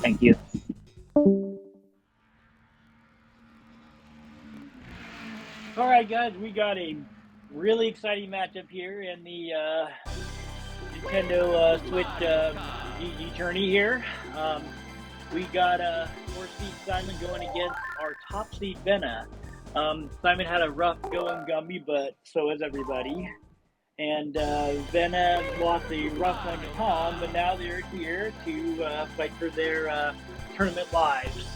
Thank you. All right, guys, we got a really exciting matchup here in the Nintendo Switch GG tourney here. We got 4 seed Simon going against our top seed Venna. Simon had a rough going Gumby, but so has everybody. And Venna lost a rough one to Tom, but now they're here to fight for their tournament lives.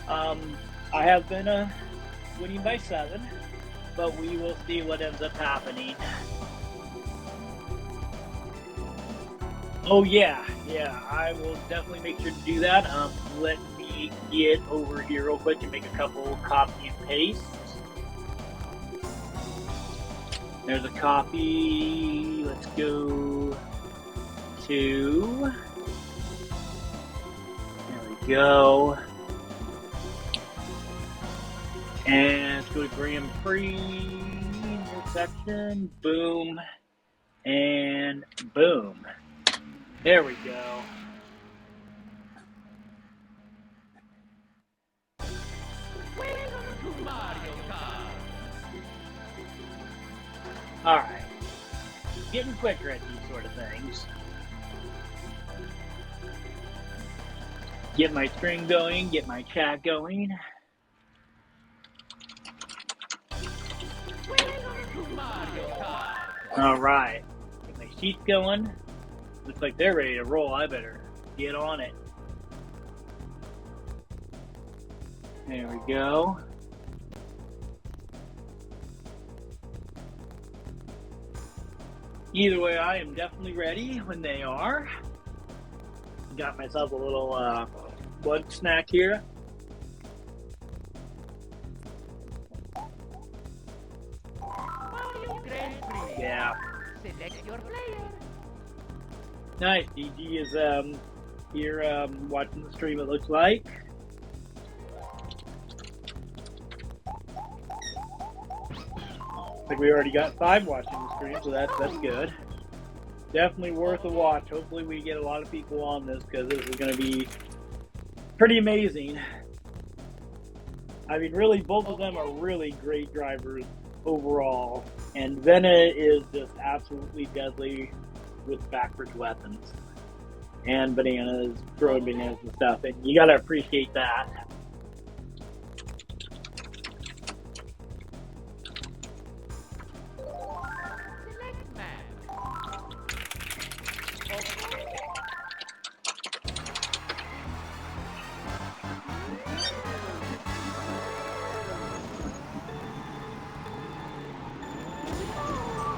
I have Venna winning by 7, but we will see what ends up happening. Oh yeah, I will definitely make sure to do that. Let me get over here real quick and make a couple copy and pastes. There's a copy. Let's go to. There we go. And let's go to Grand Prix section. Boom. And boom. There we go. Alright. Getting quicker at these sort of things. Get my string going, get my chat going. Alright. Get my sheets going. Looks like they're ready to roll. I better get on it. There we go. Either way, I am definitely ready when they are. Got myself a little lunch snack here. Yeah. Select your player. Nice. DG is here watching the stream, it looks like. Looks like we already got 5 watching the stream, so that's good. Definitely worth a watch. Hopefully we get a lot of people on this because this is going to be pretty amazing. I mean, really, both of them are really great drivers overall. And Venna is just absolutely deadly with backwards weapons. And bananas, throwing bananas and stuff. And you got to appreciate that.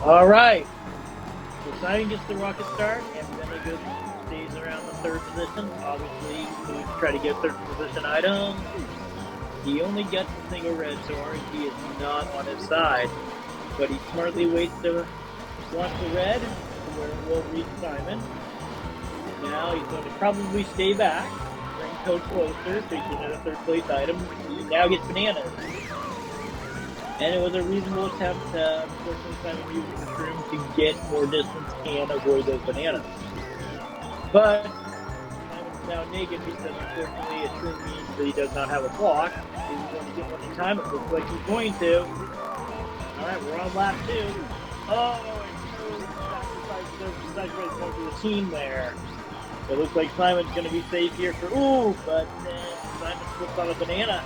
All right. So Simon gets the rocket start, and then he goes stays around the 3rd position. Obviously, to try to get 3rd position item. He only gets a single red, so RNG is not on his side. But he smartly waits to launch the red, where it will reach Simon. Now he's going to probably stay back, bring Code closer, so he can get a 3rd place item. He now gets bananas. And it was a reasonable attempt to, unfortunately, Simon used the shroom to get more distance and avoid those bananas. But Simon's now naked because, unfortunately, a shroom means that he does not have a block. He's going to get one in time. It looks like he's going to. Alright, we're on lap 2. Oh, and sacrifice going to the team there. It looks like Simon's going to be safe here for. Ooh, but Simon slips on a banana.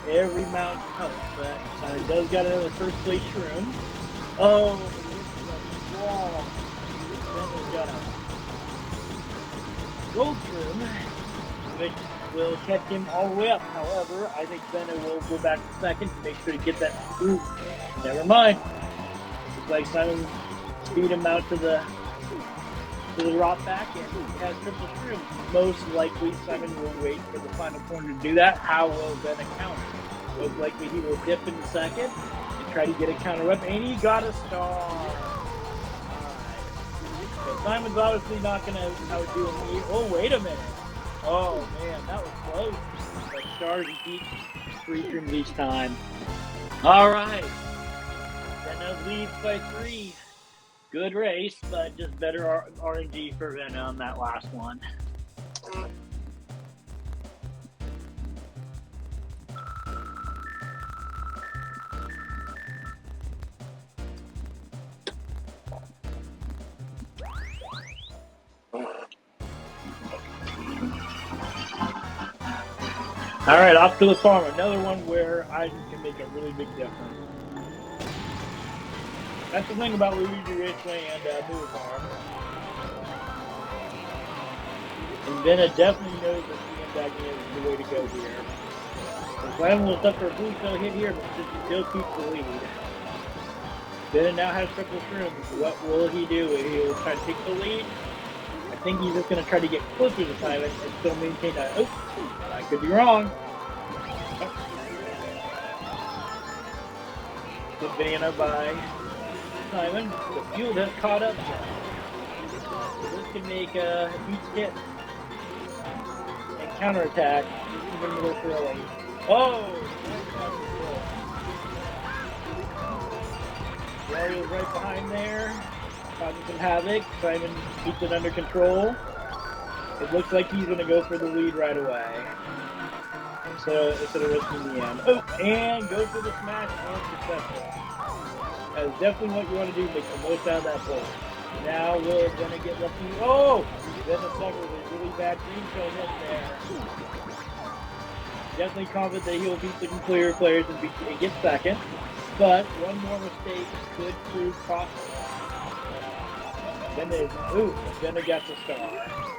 Every mount counts, but Simon does got another 1st place shroom. Oh, wall. Simon's got a gold shroom, which will catch him all the way up. However, I think Venna will go back to 2nd to make sure to get that. Ooh, never mind. Looks like Simon speed him out to the drop back and has triple shroom. Most likely Simon will wait for the final corner to do that. How will Venna counter? Most likely he will dip into 2nd and try to get a counter up, and he got a star. Alright. So Simon's obviously not going to outdo me. Oh, wait a minute. Oh, man, that was close. But stars each 3 shrooms each time. Alright. Venna leads by 3. Good race, but just better RNG for Venna on that last one. All right, off to the farm. Another one where I can make a really big difference. That's the thing about Luigi Raceway and Movie Farm. And Venna definitely knows that sandbagging is the way to go here. So Simon will look for a blue shell hit here, but since he still keeps the lead. Venna now has triple shrooms. What will he do? He'll try to take the lead. I think he's just going to try to get closer to Simon and still maintain that. Oh, I could be wrong. Savannah by Simon. The fuel has caught up. So this can make each hit and counterattack even more thrilling. Oh! Wario's right behind there, causing some havoc. Simon keeps it under control. It looks like he's going to go for the lead right away. So instead of risking the end. Oh, and go for the smash and successful. That is definitely what you want to do, make the most out of that pull. Now Will is going to get lucky. Oh! Then the sucker with a really bad green shell hit there. Definitely confident that he'll beat the clear players and get second. But one more mistake could prove costly. Then they got the star.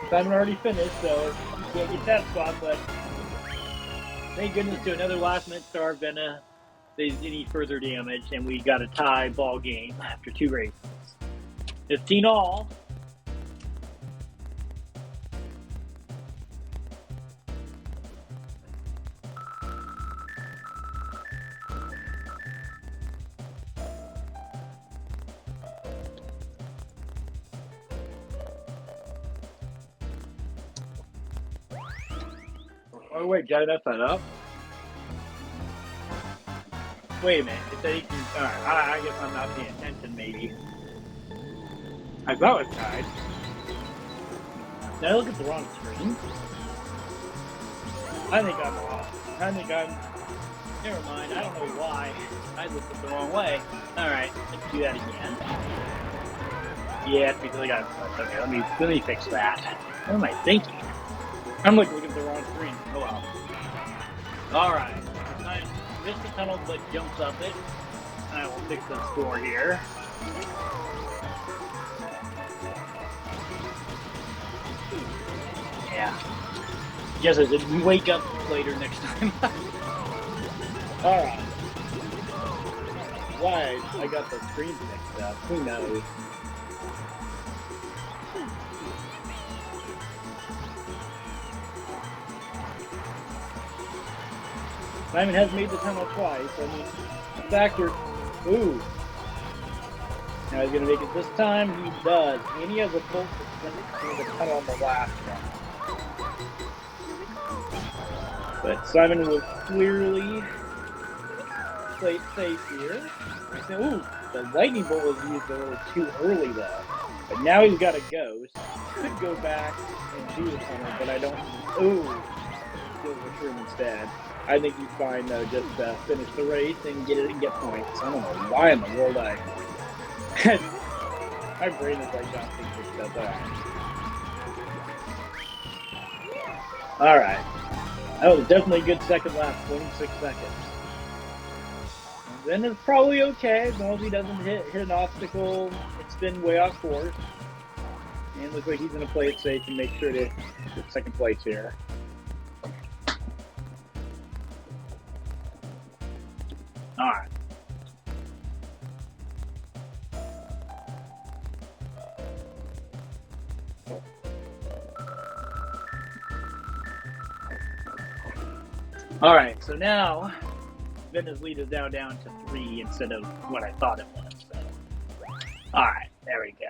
Simon already finished, so he can't get that spot, but thank goodness to another last-minute star. Venna saves any further damage, and we got a tie ball game after 2 races. 15 all. Oh wait, did I mess that up? Wait a minute, it said 18. Alright, I guess I'm not paying attention maybe. I thought it was tied. Did I look at the wrong screen? I think I'm wrong. Never mind, I don't know why. I looked at the wrong way. Alright, let's do that again. Yeah, it's because I got. Okay, let me fix that. What am I thinking? I'm like looking at the wrong screen. Oh well. Alright. I missed the tunnel but jumps up it. I will fix the score here. Yeah. Guess I should wake up later next time. Alright. Why I got the screens mixed up. Who knows? Simon has made the tunnel twice. I mean, factor. Ooh. Now he's going to make it this time. He does. And he has a bolt that's going to the tunnel on the last one. But Simon will clearly play it safe here. Ooh, the lightning bolt was used a little too early though. But now he's got a ghost. Could go back and do the tunnel, but I don't. Ooh. Go for room instead. I think he's fine though, just finish the race and get points. I don't know why in the world my brain is like not thinking stuff. Alright. That was definitely a good second lap, 26 seconds. Then it's probably okay as long as he doesn't hit an obstacle and spin way off course. And it looks like he's going to play it safe and make sure to get second place here. Alright. Alright, so now Venna's lead is now down to 3 instead of what I thought it was. So. Alright, there we go.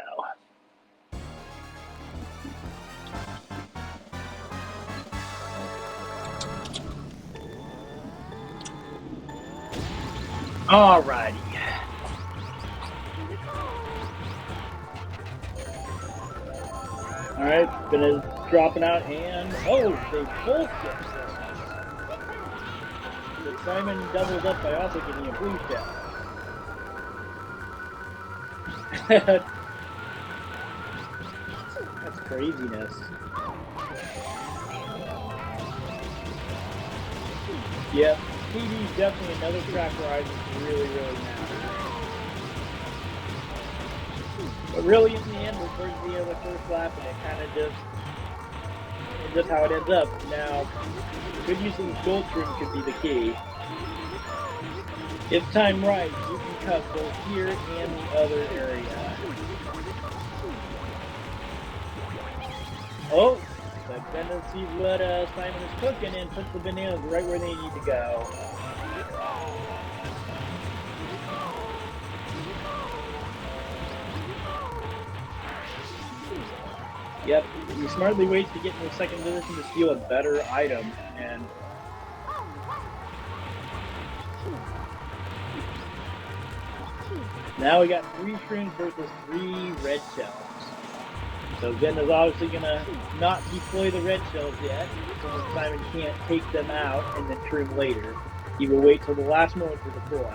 Alrighty. Alright, Venna's dropping out and they both get this. But Simon doubles up by also getting a blue shell. That's craziness. Yep, TV is definitely another track where items really, really matter. But really, in the end, we're towards the end of the first lap, and it kind of just ends up how it ends up. Now, good use of the gold trim could be the key. If timed right, you can cut both here and the other area. Oh, but then let's see what Simon is cooking and puts the bananas right where they need to go. Yep, he smartly waits to get in the second position to steal a better item, and now we got 3 shrooms versus 3 red shells. So Ben is obviously gonna not deploy the red shells yet, so that Simon can't take them out and then shroom later. He will wait till the last moment to deploy.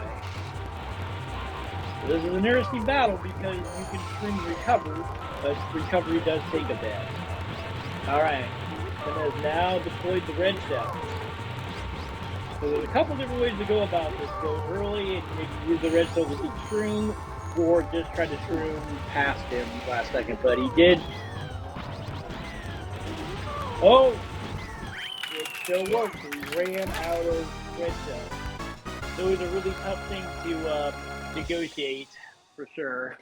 So this is an interesting battle because you can shroom recover, but recovery does take a bit. Alright, Ben has now deployed the red shells. So there's a couple different ways to go about this. Go early and maybe use the red shells to beat shroom, or just try to shroom past him last second, but he did. Oh! It still worked. He ran out of red shells. So it was a really tough thing to negotiate, for sure.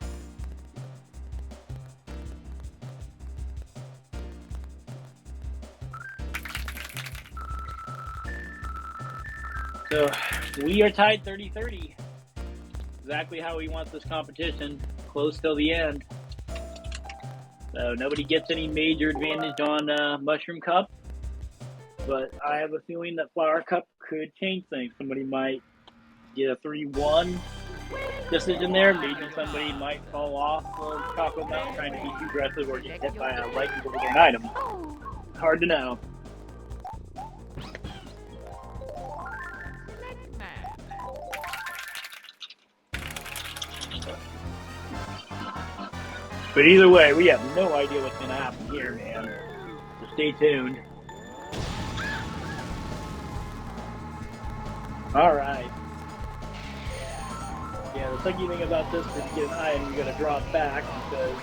So we are tied 30-30. Exactly how we want this competition, close till the end. So nobody gets any major advantage on Mushroom Cup, but I have a feeling that Flower Cup could change things. Somebody might get a 3-1 decision there. Maybe somebody might fall off of Chocolate Mountain trying to be too aggressive or get hit by a lightning bolt with an item. Hard to know. But either way, we have no idea what's going to happen here, man. So stay tuned. Alright. Yeah, the sucky thing about this is if you get an item, you got to drop back because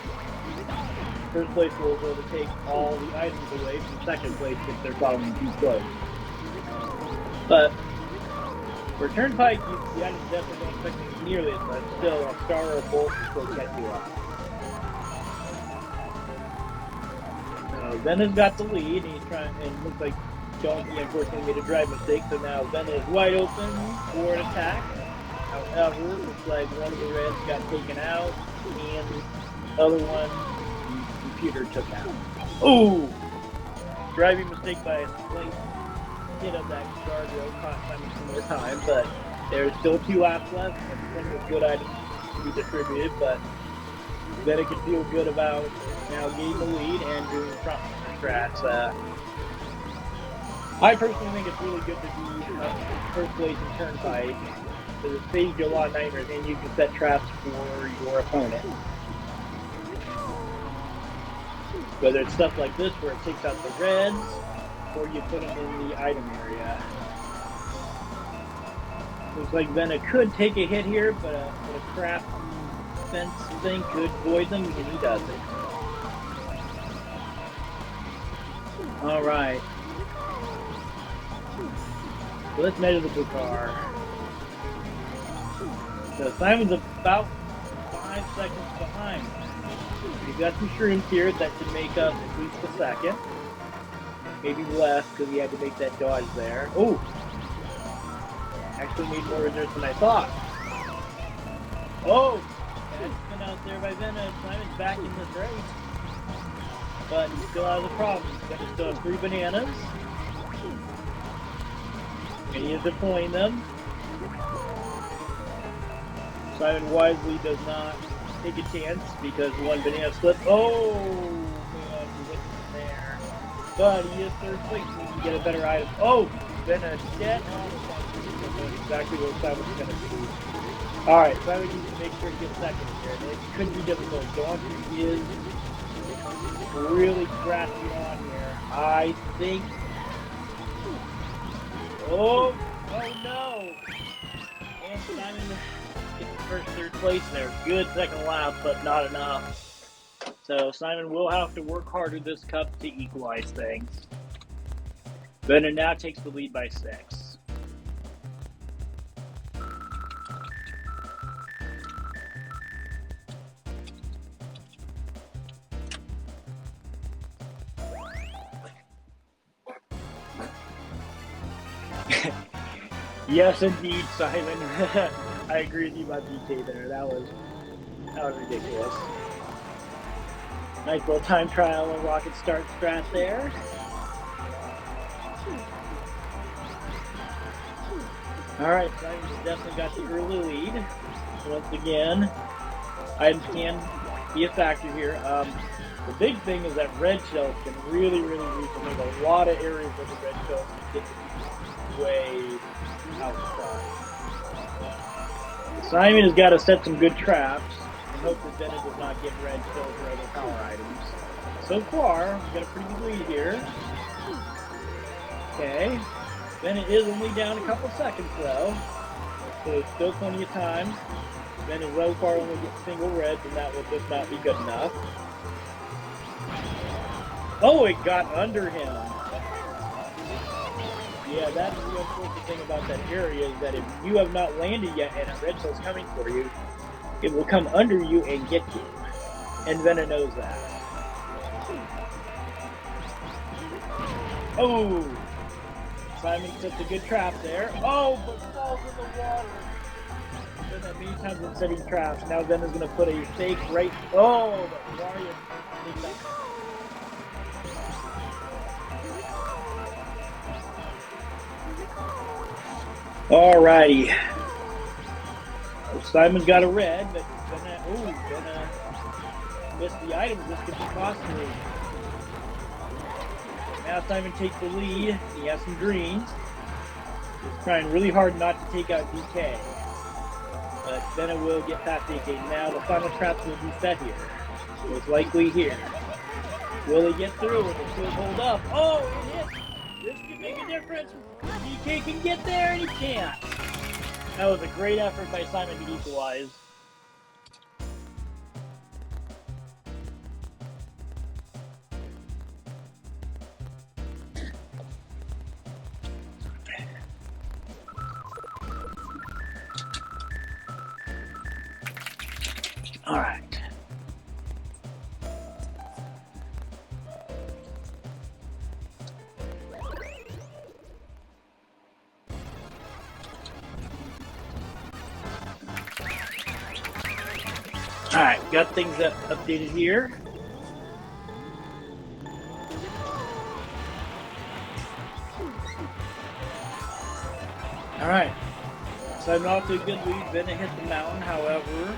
first place will be able to take all the items away from second place if they're following too close. But for Turnpike, the items definitely don't affect things nearly as much. Still, a star or a bolt will still catch you up. Ben has got the lead, and he's trying, and it looks like Donkey unfortunately made a drive mistake, so now Ben is wide open for an attack. However, it looks like one of the reds got taken out, and the other one, the computer took out. Oh! Driving mistake by a slight hit of that guardrail, caught Simon some more time, but there's still 2 laps left, and plenty of good items to be distributed, but then it can feel good about now getting the lead and doing front strats. I personally think it's really good to be first place in Turnpike because it saves you a lot of nightmares and you can set traps for your opponent. Whether it's stuff like this where it takes out the reds or you put them in the item area. Looks like Vena could take a hit here, but a crap fence thing could void them, and he doesn't. Alright. So let's measure the blue car. So Simon's about 5 seconds behind. He's got some shrooms here that should make up at least a second. Maybe less because he had to make that dodge there. Oh! Actually made more reserves than I thought. Oh! That's been out there by Vena. Simon's back in this race. But he still has a problem. He's got to still have 3 bananas. And he is deploying them. Simon wisely does not take a chance because 1 banana slipped. Oh, man, he hit him there. But he is third place, so he can get a better item. Oh, Vena dead. That's exactly what Simon's going to do. Alright, Simon needs to make sure to get second here. It could be difficult. Donkey is really grasping on here. I think. Oh, no! And Simon gets first, third place there. Good second lap, but not enough. So Simon will have to work harder this cup to equalize things. Bennett now takes the lead by 6. Yes, indeed, Simon. I agree with you about DK there. That was ridiculous. Nice little time trial and rocket start strat there. All right, Simon's definitely got the early lead. Once again, items can be a factor here. The big thing is that red shells can really reach. And there's a lot of areas where the red shells can get way outside. Simon has got to set some good traps and hope that Bennett does not get red shells or other power items. So far, we've got a pretty good lead here. Okay. Bennett is only down a couple seconds though. So there's still plenty of time. Bennett so far only gets single reds, and that will just not be good enough. Oh, it got under him. Yeah, that's the unfortunate thing about that area, is that if you have not landed yet and a red shell's coming for you, it will come under you and get you. And Bennett knows that. Oh! Simon sets a good trap there. Oh, but falls in the water. Done that many times in setting traps. Now Bennett is going to put a fake right. Oh, but Mario takes that. Alrighty. Simon's got a red, but gonna miss the items. This could be costly. Now Simon takes the lead. He has some greens. He's trying really hard not to take out DK. But Bennett will get past DK. Now the final traps will be set here. Most likely here. Will he get through? Will the field hold up? Oh, it hit! This could make a difference. DK can get there and he can't. That was a great effort by Simon to equalize. All right. All right, got things updated here. All right, so I'm off to a good lead. Bennett hit the mountain. However,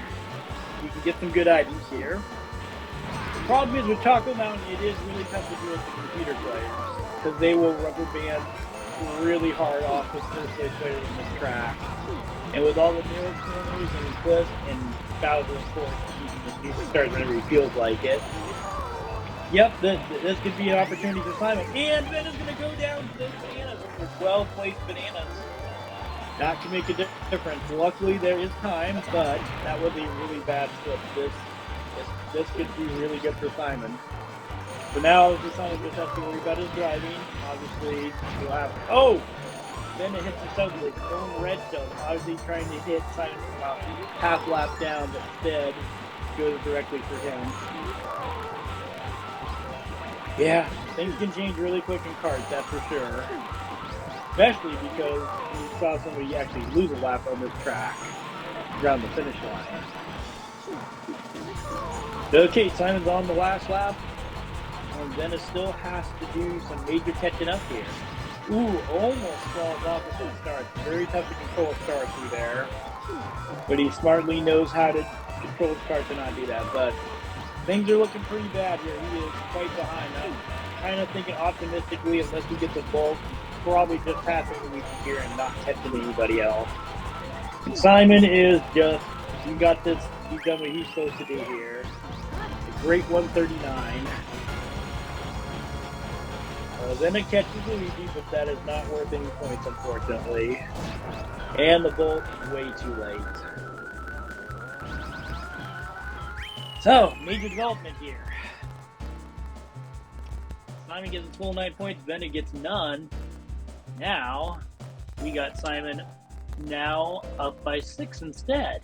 you can get some good items here. The problem is with Taco Mountain, it is really tough to do with the computer players because they will rubber band really hard off the first place players in this track. And with all the mirror corners and cliffs and Bowser, of course, he can start whenever he feels like it. Yep, this could be an opportunity for Simon. And Bennett's going to go down to those bananas. Those well-placed bananas. That can make a difference. Luckily, there is time, but that would be a really bad slip. This could be really good for Simon. So now, Simon just has to worry about his driving. Obviously, he'll have... Oh! Bennett hits himself with his own red stone. Obviously, trying to hit Simon about half lap down, but instead goes directly for him. Yeah, things can change really quick in Kart, that's for sure. Especially because we saw somebody actually lose a lap on this track around the finish line. Okay, Simon's on the last lap. And Dennis still has to do some major catching up here. Ooh, almost falls off at the start. Very tough to control a car through there. But he smartly knows how to control his car to not do that. But things are looking pretty bad here. He is quite behind. I'm kind of thinking optimistically, unless he gets a bulk, probably just passing the week here and not catching anybody else. And Simon is just, he got this, he's done what he's supposed to do here. A great 139. Then it catches Luigi, but that is not worth any points, unfortunately. And the bolt way too late. So, major development here. Simon gets a full 9 points, Bennett gets none. Now, we got Simon now up by 6 instead.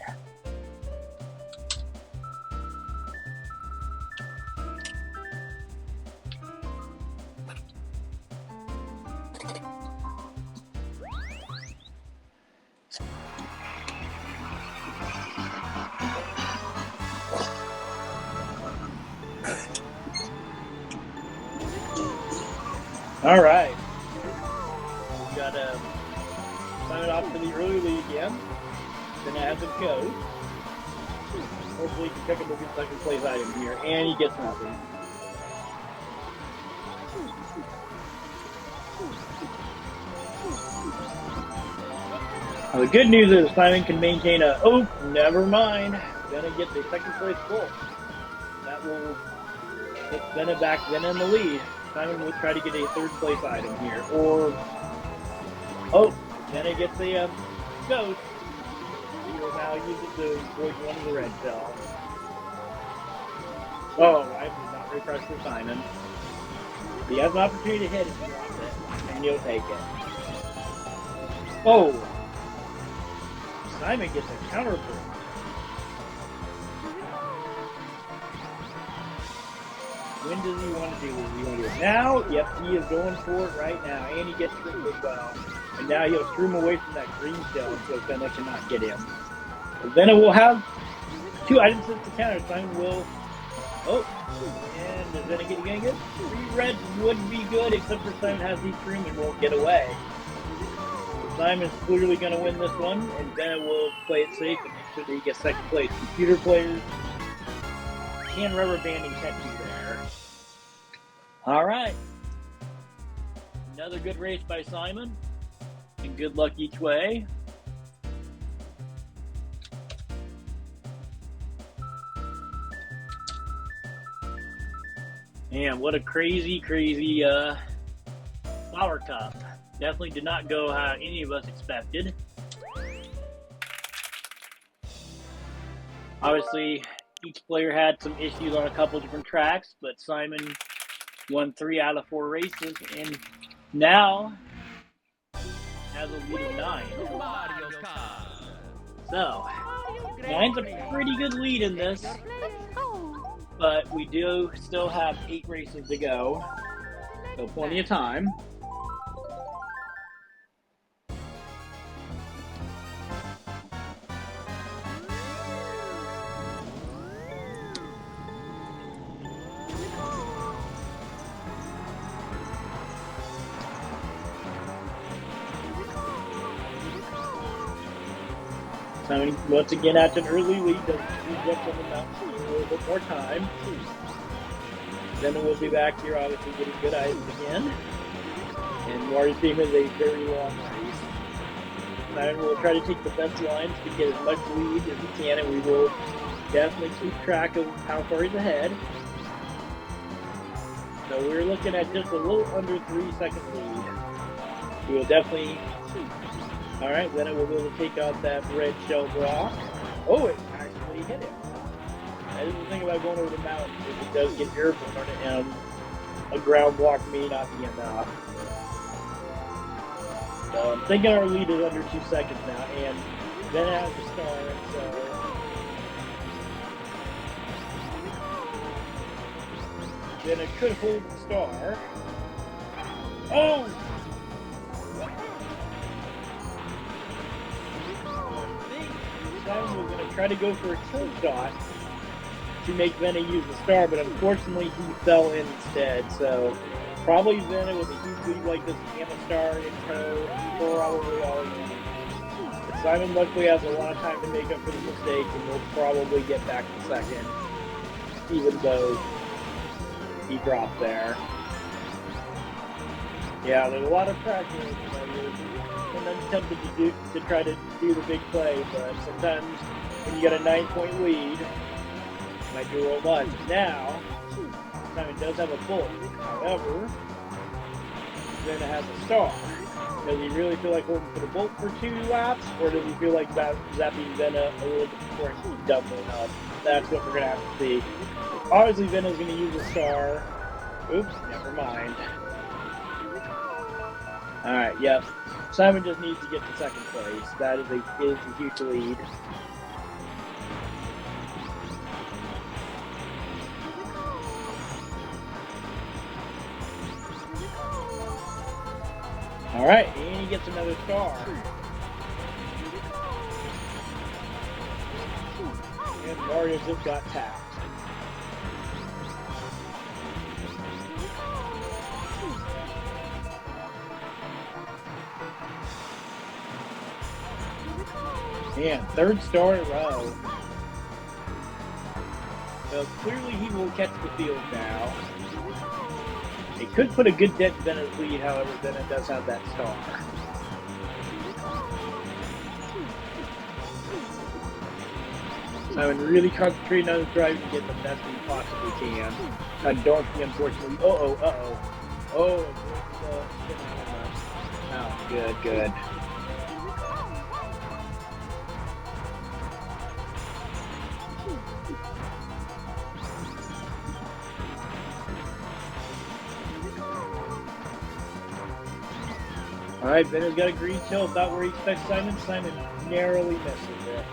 All right. We got Simon off to the early lead again. Then I have the code. Hopefully he can pick up a good second place item here, and he gets nothing. Now, the good news is Simon can maintain a, oh, never mind. Gonna get the second place goal. That will put Bennett back then in the lead. Simon will try to get a third place item here, or, oh, Bennett gets the ghost. He will now use it to avoid one of the red shell. Oh, I did not refresh for Simon. He has an opportunity to hit if he wants it, and he'll take it. Oh! Simon gets a counter pull. When does he want to do this? Does he want to do it now? Yep, he is going for it right now, and he gets through as well. And now he'll screw him away from that green shell, so Bennett cannot get him. Then it will have 2 items at the counter. Simon will. Oh, and does Bennett get again good? 3 reds would be good, except for Simon has these 3 and won't get away. So Simon's clearly going to win this one, and Bennett will play it safe and make sure that he gets second place. Computer players can rubber band and catch you there. All right. Another good race by Simon, and good luck each way. And what a crazy flower cup. Definitely did not go how any of us expected. Obviously, each player had some issues on a couple different tracks, but Simon won 3 out of 4 races, and now has a lead of 9. So, 9's a pretty good lead in this, but we do still have 8 races to go, so plenty of time. Simon once again after an early lead, does jump on the mountain a little bit more time. Then we'll be back here, obviously getting good items again. And Marty's team is a very long race. Simon will try to take the best lines to get as much lead as he can, and we will definitely keep track of how far he's ahead. So we're looking at just a little under 3 second lead. We will definitely. Alright, then it will be able to take out that red shell block. Oh, it actually hit him. That is the thing about going over the mountain, is it does get airborne, and a ground block may not be enough. So I'm thinking our lead is under 2 seconds now, and then it has to start, so. Then it could hold the star. Oh! Simon was going to try to go for a kill shot to make Venna use the star, but unfortunately he fell in instead. So probably Venna with a huge lead like this and a star in tow, probably all in. But Simon luckily has a lot of time to make up for the mistake, and will probably get back to second, even though he dropped there. Yeah, there's a lot of pressure. You're sometimes tempted to try to do the big play, but sometimes when you got a 9-point lead, you might do a little much. Now, Simon does have a bullet. However, Venna has a star. Does he really feel like holding for the bolt for 2 laps, or does he feel like zapping Venna a little bit before he's doubling up? That's what we're going to have to see. Obviously, Venna's going to use a star. Oops, never mind. Alright, yep. Simon just needs to get to 2nd place. That is a huge lead. Alright, and he gets another star. And Mario just got tapped. Man, 3rd star in a row. So clearly he will catch the field now. It could put a good dent in Venna's lead, however, Venna does have that star. Simon really concentrating on his driving to get the best he possibly can. Donkey, unfortunately. Oh, good. Alright, Venna's got a green shell, about where he expects Simon. Simon narrowly misses it.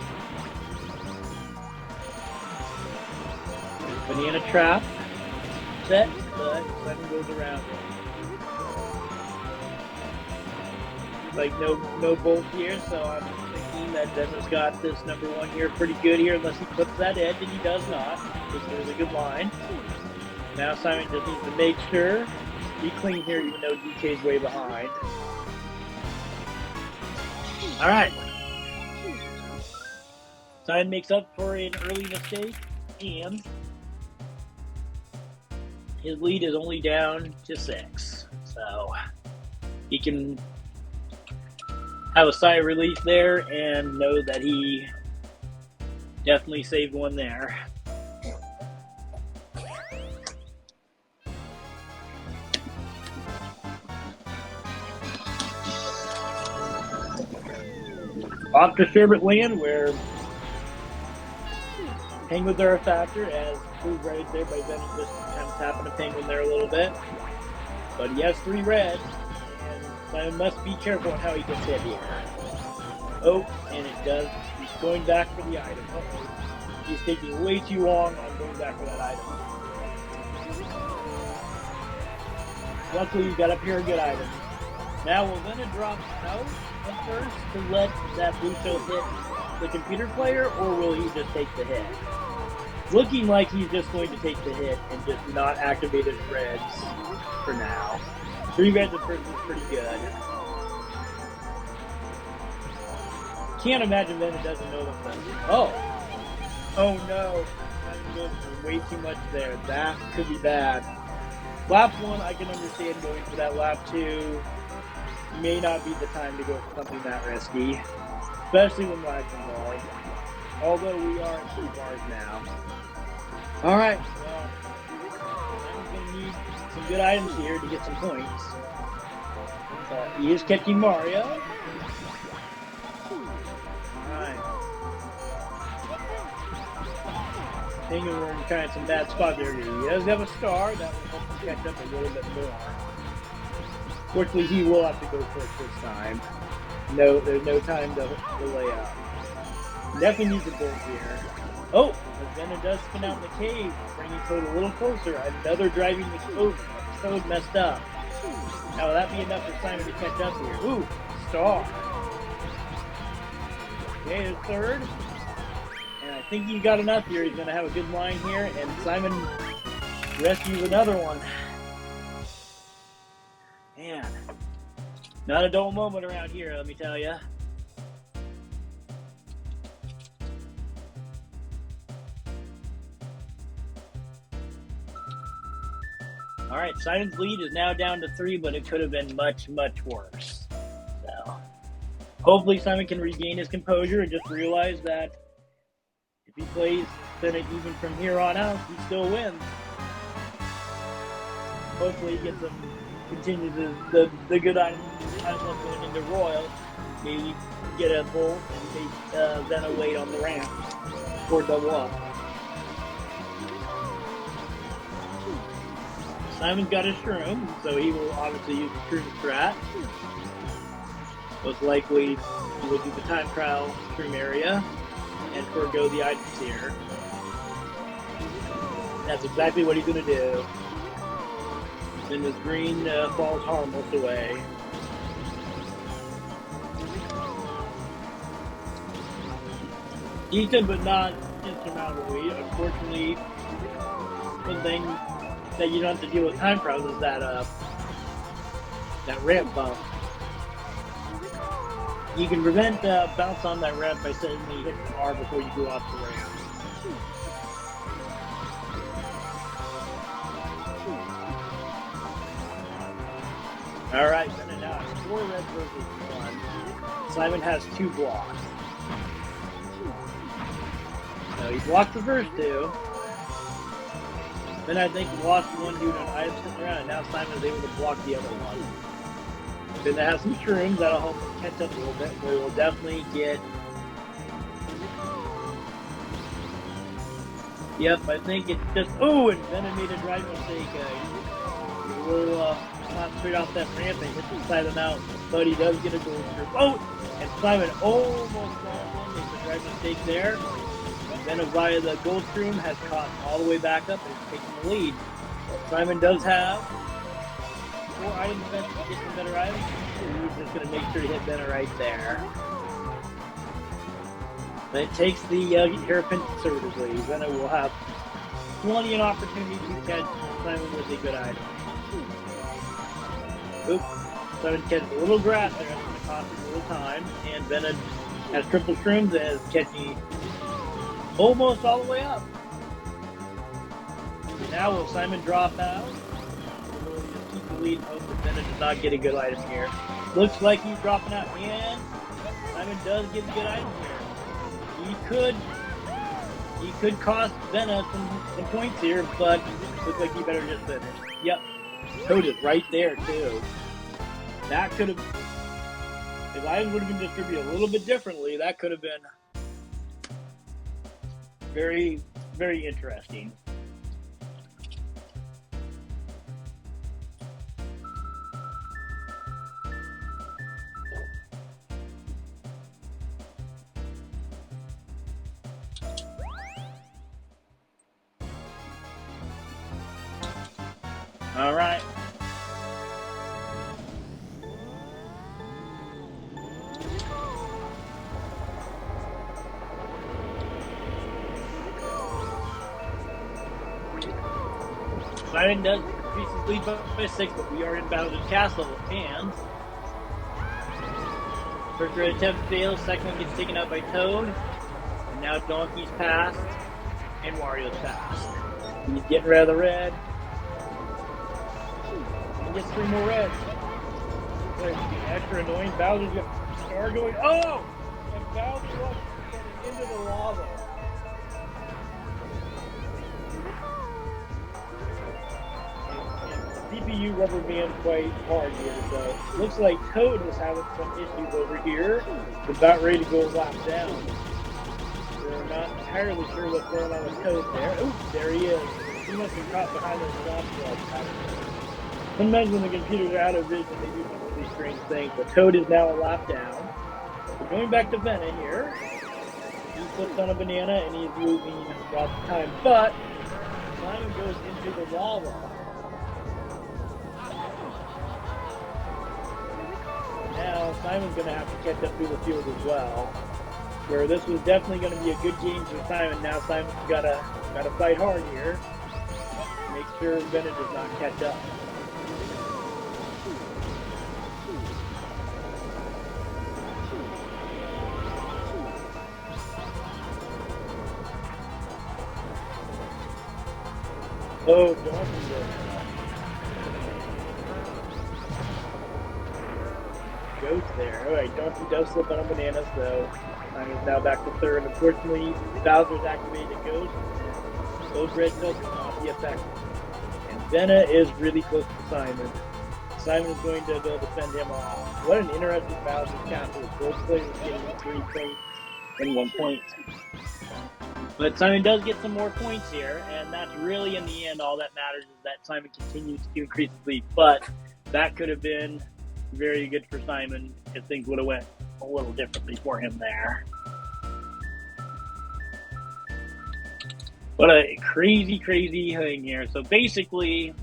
Banana trap. Set, but Simon goes around it. Like no bolt here, so I'm thinking that Venna's got this number 1 here pretty good here, unless he clips that edge, and he does not. This is a good line. Now Simon just needs to make sure he clean here, even though DK's way behind. Alright. Simon makes up for an early mistake, and his lead is only down to 6. So he can have a sigh of relief there and know that he definitely saved one there. Off to Sherbet Land, where penguins are a factor, as proved right there by Venna just kind of tapping a penguin there a little bit. But he has 3 reds, and Simon must be careful on how he gets hit here. Oh, and it does. He's going back for the item. Uh-oh. He's taking way too long on going back for that item. Luckily, he got up here a good item. Now, will Venna drop out at first to let that blue shell hit the computer player, or will he just take the hit? Looking like he's just going to take the hit and just not activate his reds for now. 3 reds at first is pretty good. Can't imagine Venna doesn't know the first. Oh no. I'm going for way too much there. That could be bad. Lap 1, I can understand going for that. Lap 2 may not be the time to go for something that risky, especially when lag's involved. Although we are at 2 bars now. Alright, well, I'm going to need some good items here to get some points. He is catching Mario. Alright. I think we're in kind of some bad spot there. He does have a star. That will help him catch up a little bit more. Fortunately, he will have to go for it this time. No, there's no time to lay out. Definitely needs a bolt here. Oh, but Venna does spin out in the cave, bringing Toad a little closer. Another driving the Toad messed up. Now, will that be enough for Simon to catch up here? Ooh, star. Okay, his 3rd. And I think he got enough here. He's going to have a good line here, and Simon rescues another one. Man, not a dull moment around here, let me tell you. Alright, Simon's lead is now down to 3, but it could have been much, much worse. So, hopefully Simon can regain his composure and just realize that if he plays Venna even from here on out, he still wins. Hopefully he gets some continue the good item going into Royal. Maybe get a bolt and make Venna wait on the ramp or double up. Simon's got his shroom, so he will obviously use the shroom strat. Most likely, he will do the time trial shroom area and forego the items here. That's exactly what he's going to do. Then his green falls harmless away. Decent, but not insurmountably. Unfortunately, one thing that you don't have to deal with time trials is that ramp bump. You can prevent bounce on that ramp by suddenly hitting R before you go off the ramp. Alright, then now it's 4 red versus 1. Simon has 2 blocks. So he blocked the first 2. Then I think he lost one due to an item sitting around, and now Simon is able to block the other one. Then they have some shrooms that'll help him catch up a little bit. We will definitely get. Yep, I think it's just. Oh, and Venom made a drive mistake. He will not straight off that ramp and hit the side of the mountain. But he does get a gold shroom. Oh! And Simon almost got him. Makes a drive mistake there. Venom via the gold shroom has caught all the way back up and is taking the lead. Simon does have 4 item events to get some better items. He's just going to make sure to hit Venom right there. Then it takes the hairpin conservatively. Venom will have plenty of opportunity to catch Simon with a good item. Oops. Simon catches a little grass there. That's going to cost him a little time. And Venom has triple shrooms and is catching almost all the way up. Now will Simon drop out? Or will he just keep the lead and hope that Venom does not get a good item here? Looks like he's dropping out, and Simon does get a good item here. He could cost Venom some points here, but looks like he better just finish. Yep, Toad is right there too. That could have, if items would have been distributed a little bit differently, that could have been very, very interesting. All right. Simon does increase his lead by 6, but we are in Bowser's Castle, and first red attempt fails, second one gets taken out by Toad, and now Donkey's passed, and Wario's passed. He's getting rid of the red. He gets 3 more reds. It's extra annoying. Bowser's got Star going. Oh! And Bowser wants to get into the lava. CPU rubber band quite hard here, so looks like Toad is having some issues over here. He's about ready to go lap down. We're not entirely sure what's going on with Toad there. Oops, there he is. He must be caught behind those swamp slugs. Sometimes when the computers are out of vision, they do some really strange things, but Toad is now a lap down. We're going back to Venna here. He slips on a banana and he's moving throughout the time, but Simon goes into the lava. Now Simon's going to have to catch up through the field as well. Where this was definitely going to be a good game for Simon. Now Simon's got to fight hard here. Make sure Venna does not catch up. Oh, don't do this. Ghost there. Alright, Donkey does slip on a banana, so Simon's now back to third. Unfortunately, Bowser's activated a Ghost. Those red pills will not be effective. And Venna is really close to Simon. Simon's going to be able to send him off. What an interesting battle this castle. Both players getting 3 points and 1 point. But Simon does get some more points here, and that's really, in the end, all that matters is that Simon continues to increase his lead. But that could have been very good for Simon if things would have went a little differently for him there. What a crazy, crazy thing here. So basically,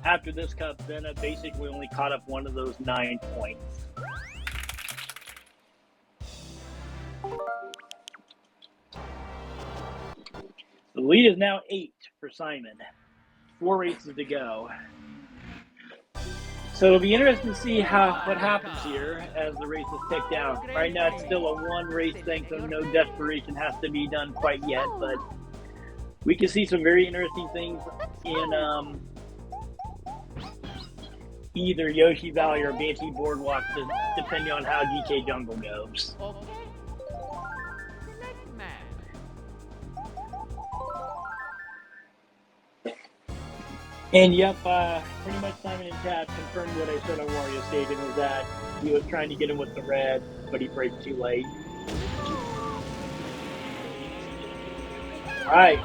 after this cup, Venna basically only caught up one of those 9 points. The lead is now 8 for Simon. 4 races to go. So it'll be interesting to see what happens here as the races tick down. Right now it's still a 1 race thing, so no desperation has to be done quite yet, but we can see some very interesting things in either Yoshi Valley or Banshee Boardwalk, depending on how DK Jungle goes. Okay. Select match. And yep, pretty much Simon and chat confirmed what I said on Wario Stadium, was that he was trying to get him with the red, but he braked too late. Alright.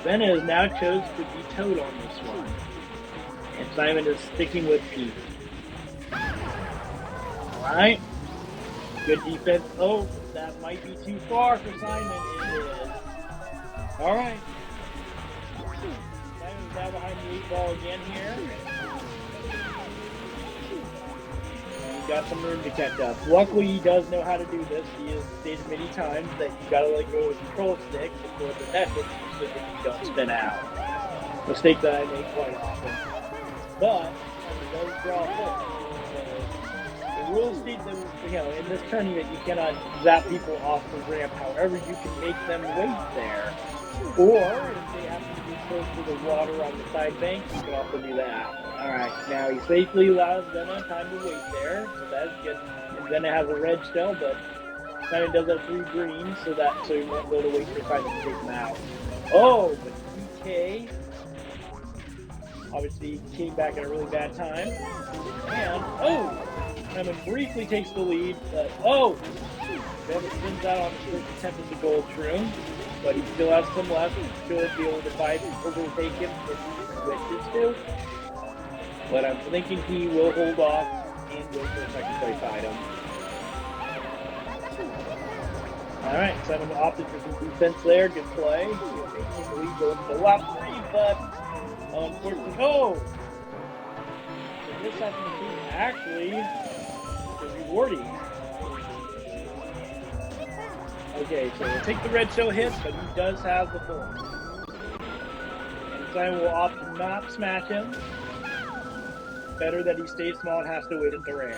Venna has now chose to be Toad on this one. And Simon is sticking with Pete. Alright. Good defense. Oh, that might be too far for Simon. It is. Alright. Simon's now behind the 8 ball again here. He's got some room to catch up. Luckily, he does know how to do this. He has stated many times that you gotta let go of the control stick before the method so that you don't spin out. Mistake that I make quite often. But it does draw full. The rules state that, in this tournament you cannot zap people off the ramp. However, you can make them wait there. Or if they happen to be close to the water on the side bank, you can also do that. Alright, now he safely allows Venna time to wait there, so that's good. And Venna has a red shell, but Simon does have 3 greens, so he won't be able to wait for Simon to take him out. Oh, but DK obviously came back at a really bad time. And, Simon briefly takes the lead, but, Venna spins out on the first attempt at the gold shroom. But he still has some left. He still be able to overtake him if he wishes to. But I'm thinking he will hold off and go for a second place item. Alright, Simon opted for some defense there. Good play. He'll take the lead going to the left 3, but unfortunately, so this happened actually is rewarding. Okay, so we'll take the red shell hit, but he does have the form. And Simon will opt to not smash him. Better that he stays small and has to wait at the ramp.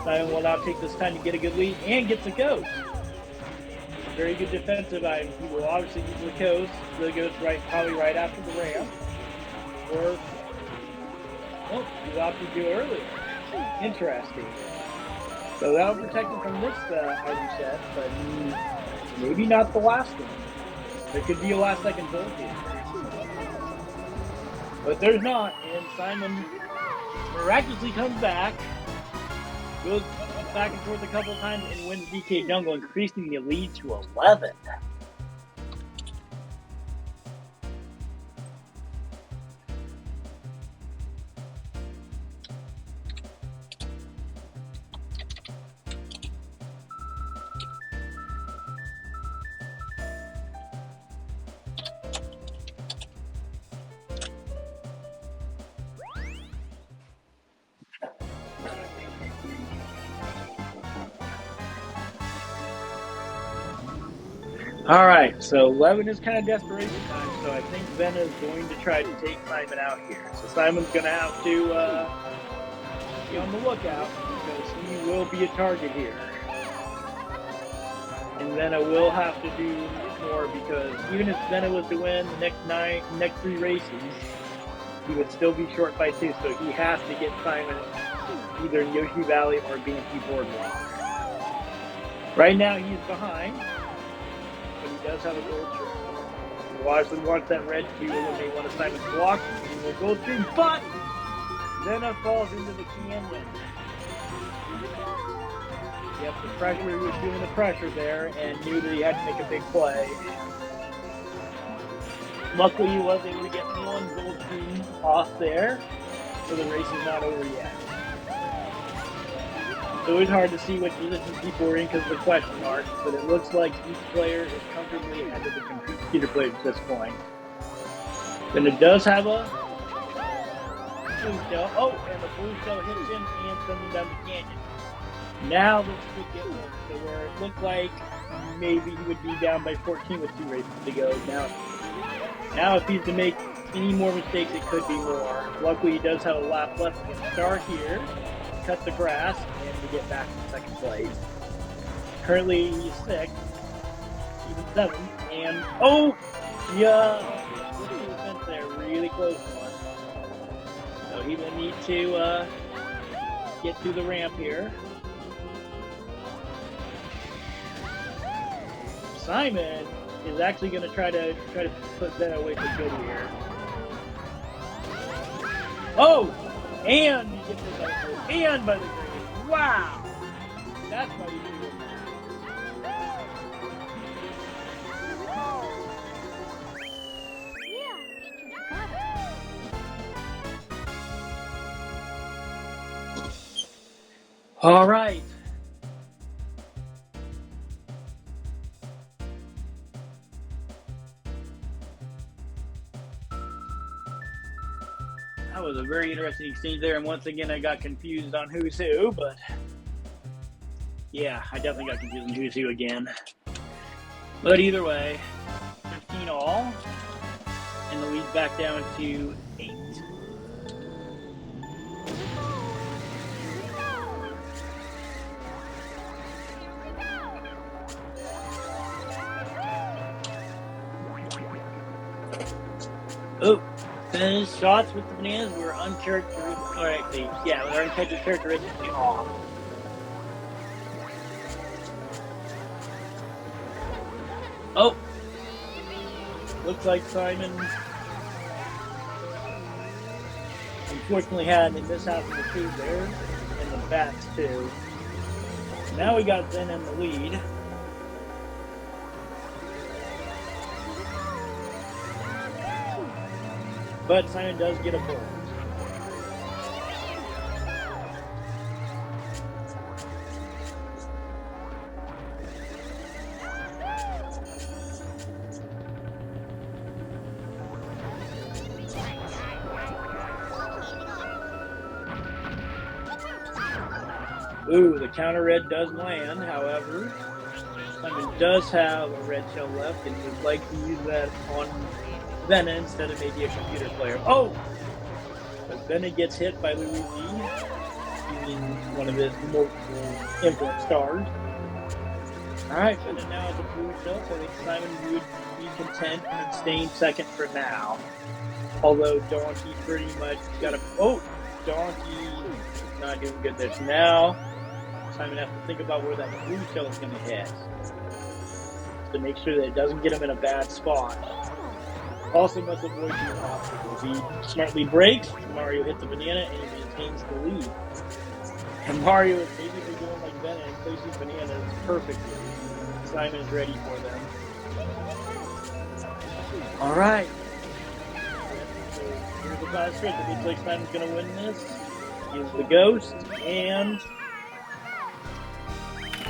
Simon will now take this time to get a good lead and gets a ghost. Very good defensive item. He will obviously use the ghost. The ghost probably right after the ramp. Or, he opted to do it earlier. Interesting. So that'll protect him from this item set, but maybe not the last one. There could be a last second build here. But there's not, and Simon miraculously comes back, goes back and forth a couple times, and wins DK Jungle, increasing the lead to 11. Alright, so 11 is kind of desperation time, so I think Venna is going to try to take Simon out here. So Simon's going to have to be on the lookout, because he will be a target here. And Venna will have to do more, because even if Venna was to win the next 3 races, he would still be short by 2, so he has to get Simon either in Yoshi Valley or Banshee Boardwalk. Right now he's behind. But he does have a gold shroom. He obviously wants that red to eliminate one of Simon's blocks. He will go through, but Zenna falls into the canyon. Yep, the pressure, he was doing the pressure there and knew that he had to make a big play. Luckily, he was able to get one gold team off there, so the race is not over yet. It's always hard to see what position people are in because of the question marks, but it looks like each player is comfortably ahead of the computer players at this point. Then it does have a blue shell. Oh, and the blue shell hits him and sends him down the canyon. Now this could get worse, so where it looked like maybe he would be down by 14 with 2 races to go. Now if he's to make any more mistakes, it could be more. Luckily, he does have a lap left to start here, cut the grass, and to get back in second place. Currently, he's 6th, even 7th, and oh, yeah, the fence there, really close one. So he will need to get through the ramp here. Simon is actually going to try to put that away for good here. Oh, and he gets it by the and by the green. Wow, that's why you do it. All right. That was a very interesting exchange there, and once again I got confused on who's who, but yeah, I definitely got confused on who's who again. But either way, 15 all, and the lead's back down to 8. Oh. Finish shots with the bananas were uncharacteristically, they're uncharacteristically off. Oh, looks like Simon unfortunately had, and this happened to 2 there, and the bats too. Now we got Zen in the lead. But Simon does get a pull. Ooh, the counter red does land, however. Simon does have a red shell left, and he would like to use that on Venna instead of maybe a computer player. Oh! But Venna gets hit by Luigi, using one of his multiple influence stars. Alright, Venna now has a blue shell, so I think Simon would be content in staying second for now. Although Donkey pretty much got a... Oh! Donkey not doing good there. So now, Simon has to think about where that blue shell is going to hit, to make sure that it doesn't get him in a bad spot. Also must avoid these obstacles. He smartly brakes, Mario hits the banana, and he maintains the lead. And Mario is basically doing like Venna and placing bananas perfectly. Simon is ready for them. Alright. So here's the final script. It looks like Simon's going to win this. He's the ghost, and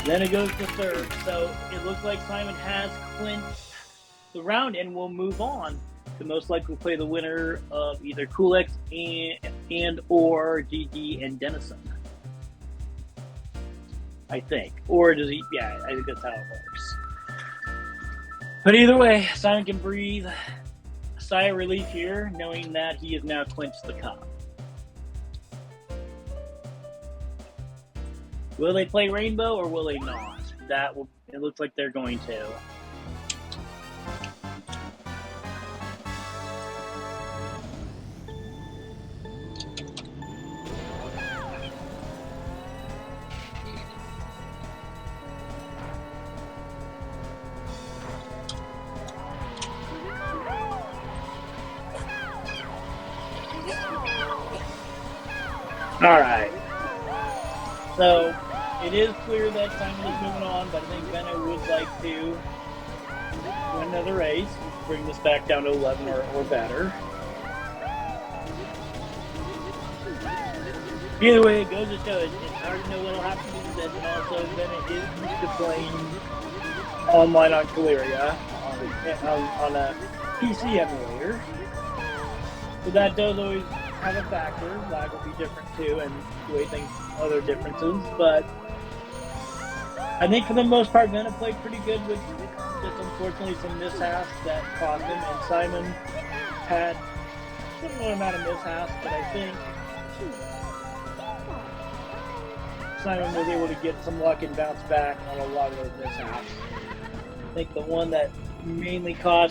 then it goes to 3rd. So it looks like Simon has clinched the round and will move on to most likely play the winner of either Collex and or GG and Dennison. I think. Or does he? Yeah, I think that's how it works. But either way, Simon can breathe a sigh of relief here, knowing that he has now clinched the cup. Will they play Rainbow or will they not? It looks like they're going to. Alright. So, it is clear that Simon is moving on, but I think Benno would like to win another race, bring this back down to 11 or better. Either way it goes, it shows. I already know what'll happen in this, and also Benno is used to playing online on Caleria on a PC emulator. So that does always have a factor. Lag will be different too, and the way things, other differences. But I think for the most part, Benno played pretty good with just unfortunately some mishaps that cost him. And Simon had a similar amount of mishaps, but I think Simon was able to get some luck and bounce back on a lot of those mishaps. I think the one that mainly could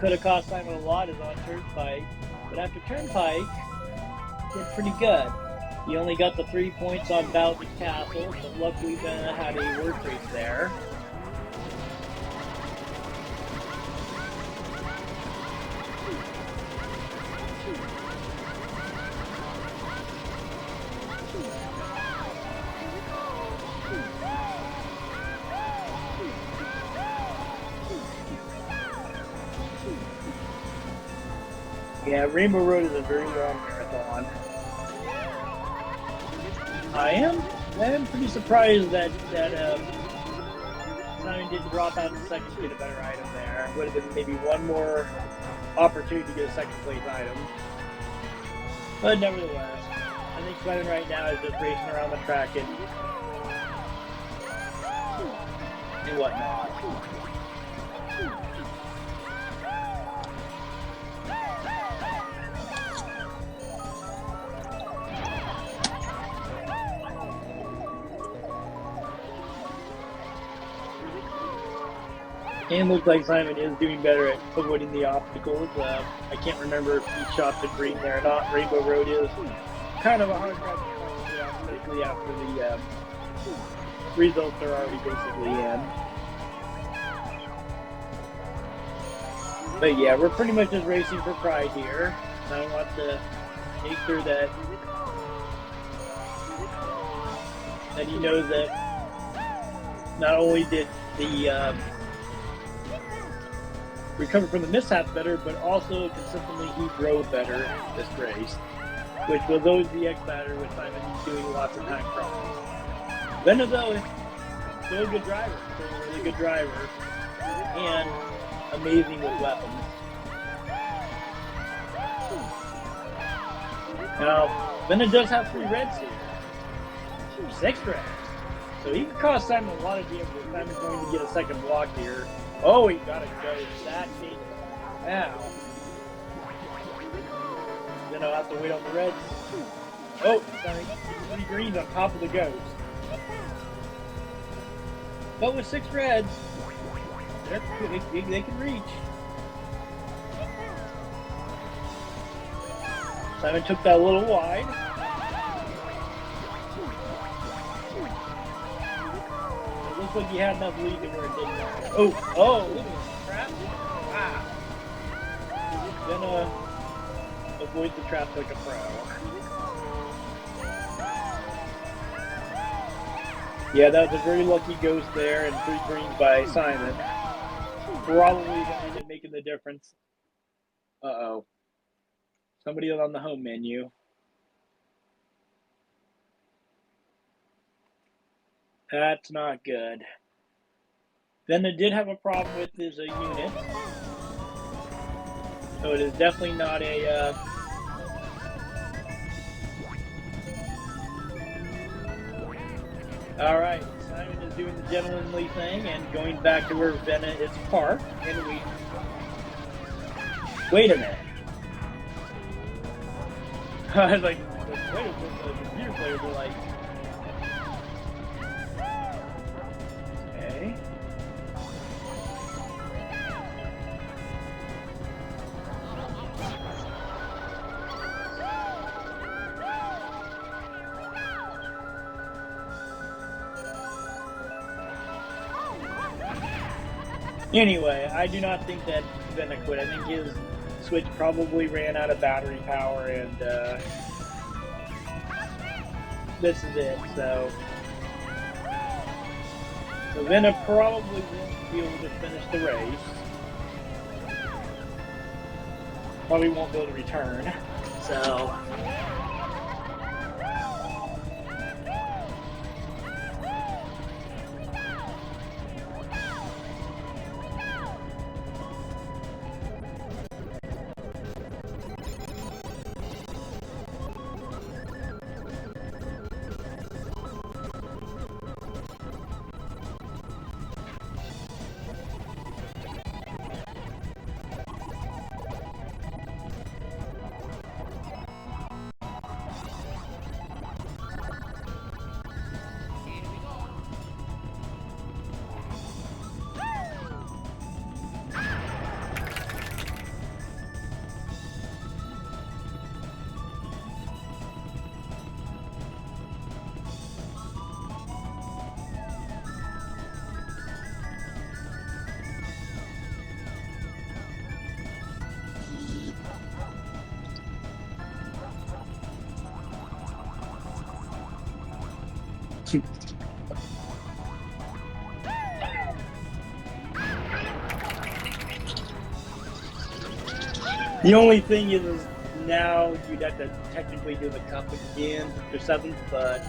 have cost Simon a lot is on Turnpike, but after Turnpike, did pretty good. He only got the 3 points on Bowser's Castle, but luckily Ben had a work race there. Yeah, Rainbow Road is a very long marathon. I am pretty surprised that Simon didn't drop out in second to get a better item there. Would have been maybe one more opportunity to get a second place item. But nevertheless, I think Simon right now is just racing around the track and whatnot. And looks like Simon is doing better at avoiding the obstacles. I can't remember if he shot the green there or not. Rainbow Road is kind of a hard track to get out, particularly after the results are already basically in. But yeah, we're pretty much just racing for pride here. I want to make sure that he knows that not only did the recover from the mishaps better, but also consistently he drove better this race, which was always the X factor with Simon doing lots of time crosses. Benno though is still a good driver, still a really good driver, and amazing with weapons. Now, Benno does have 3 reds here. 6 reds. So he can cost Simon a lot of damage if Simon's going to get a second block here. Oh, he got it go. That changes. Now, then I'll have to wait on the reds. Oh, sorry. 3 greens on top of the ghost. But with 6 reds, they can reach. Simon took that a little wide. It looks like he had enough lead to where it didn't matter. Oh, look at this trap. Wow. Then avoid the trap like a pro. Yeah, that was a very lucky ghost there, and 3 greens by Simon. Probably going to end up making the difference. Uh-oh. Somebody on the home menu. That's not good. Then it did have a problem with his unit. So it is definitely not a... Alright, Simon is doing the gentlemanly thing and going back to where Bennett is parked. And we... Wait a minute. I was like, wait a minute, the computer players were like... Okay. Anyway, I do not think that Bennett quit. I think his Switch probably ran out of battery power, and this is it. So Venna probably won't be able to finish the race. Probably won't be able to return. So. The only thing is now you'd have to technically do the cup again for 7th, but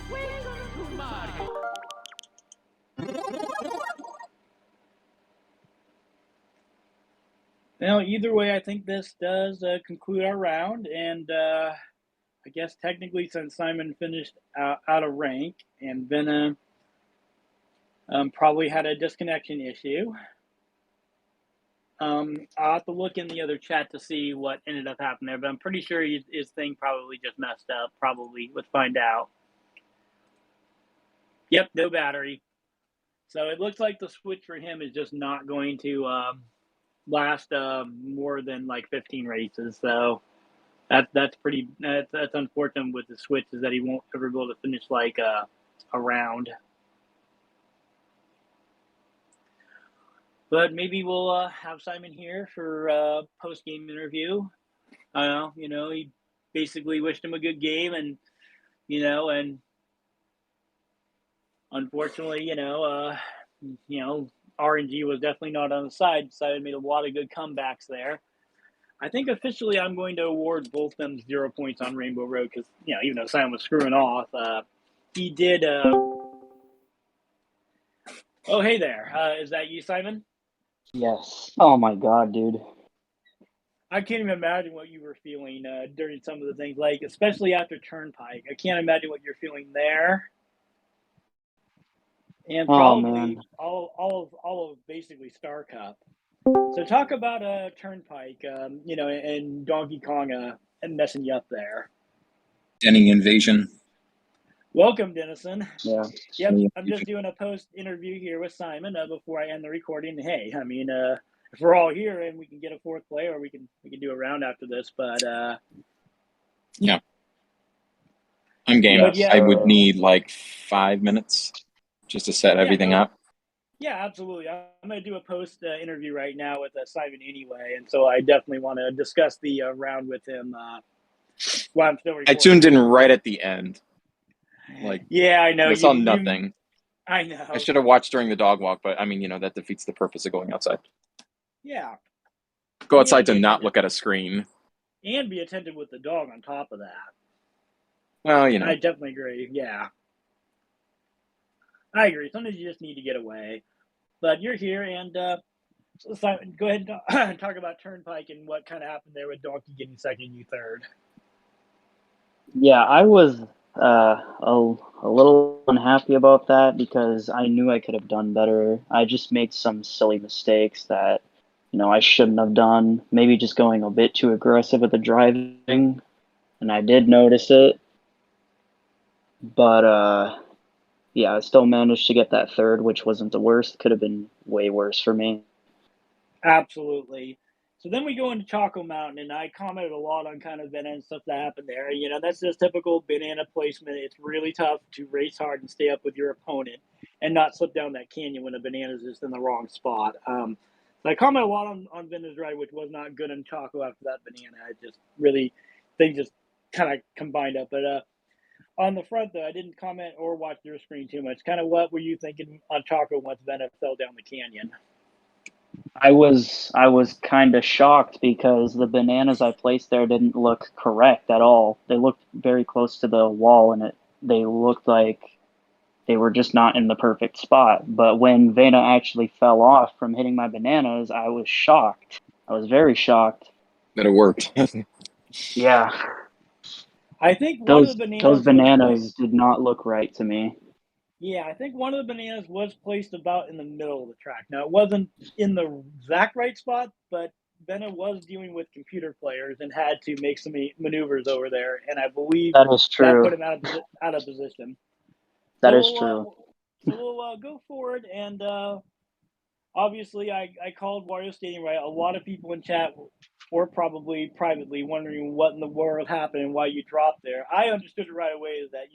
Welcome to Mario. Now, either way, I think this does conclude our round, and I guess technically, since Simon finished out of rank and Venna probably had a disconnection issue, I'll have to look in the other chat to see what ended up happening there, but I'm pretty sure his thing probably just messed up. Probably. Let's find out. Yep, no battery. So it looks like the switch for him is just not going to last more than like 15 races. So that's pretty that's unfortunate with the switch, is that he won't ever be able to finish like a round. But maybe we'll have Simon here for a post-game interview. He basically wished him a good game, and unfortunately, RNG was definitely not on the side. Simon made a lot of good comebacks there. I think officially I'm going to award both of them 0 points on Rainbow Road because, even though Simon was screwing off, he did. Oh, hey there. Is that you, Simon? Yes. Oh my God, dude. I can't even imagine what you were feeling during some of the things, like especially after Turnpike. I can't imagine what you're feeling there. And probably all of basically Star Cup. So talk about Turnpike, and Donkey Kong and messing you up there. Denny invasion. Welcome, Dennison. Yeah. Yep, I'm just doing a post interview here with Simon before I end the recording. Hey, I mean, if we're all here and we can get a 4th player, we can do a round after this. But yeah, I'm game. Yeah, I would need like 5 minutes just to set everything up. Yeah, absolutely. I'm going to do a post interview right now with Simon anyway, and so I definitely want to discuss the round with him while I'm still recording. I tuned in right at the end. Yeah, I know. I saw nothing. I know. I should have watched during the dog walk, but I mean, that defeats the purpose of going outside. Yeah. Go outside to not look at a screen. And be attentive with the dog on top of that. Well, I definitely agree. Yeah. I agree. Sometimes you just need to get away. But you're here, and so Simon, go ahead and talk about Turnpike and what kind of happened there with Donkey getting second, you third. Yeah, I was a little unhappy about that because I knew I could have done better. I just made some silly mistakes that, I shouldn't have done. Maybe just going a bit too aggressive with the driving, and I did notice it. But yeah, I still managed to get that third, which wasn't the worst. Could have been way worse for me. Absolutely. So then we go into Chaco Mountain, and I commented a lot on kind of banana stuff that happened there. That's just typical banana placement. It's really tough to race hard and stay up with your opponent and not slip down that canyon when a banana's just in the wrong spot. So I commented a lot on Bender's ride, which was not good in Chaco after that banana. I just really, things just kind of combined up. But on the front, though, I didn't comment or watch your screen too much. Kind of what were you thinking on Chaco once Bennett fell down the canyon? I was kind of shocked because the bananas I placed there didn't look correct at all. They looked very close to the wall, and they looked like they were just not in the perfect spot. But when Vena actually fell off from hitting my bananas, I was shocked. I was very shocked. That it worked. Yeah, I think one of those the those bananas was bananas did not look right to me. yeah, I think one of the bananas was placed about in the middle of the track. Now, it wasn't in the exact right spot, but Bennett was dealing with computer players and had to make some maneuvers over there, and I believe That is that true. put him out of position. That So is we'll true. go forward, and obviously, I called Wario Stadium right. A lot of people in chat or probably privately wondering what in the world happened and why you dropped there. I understood it right away that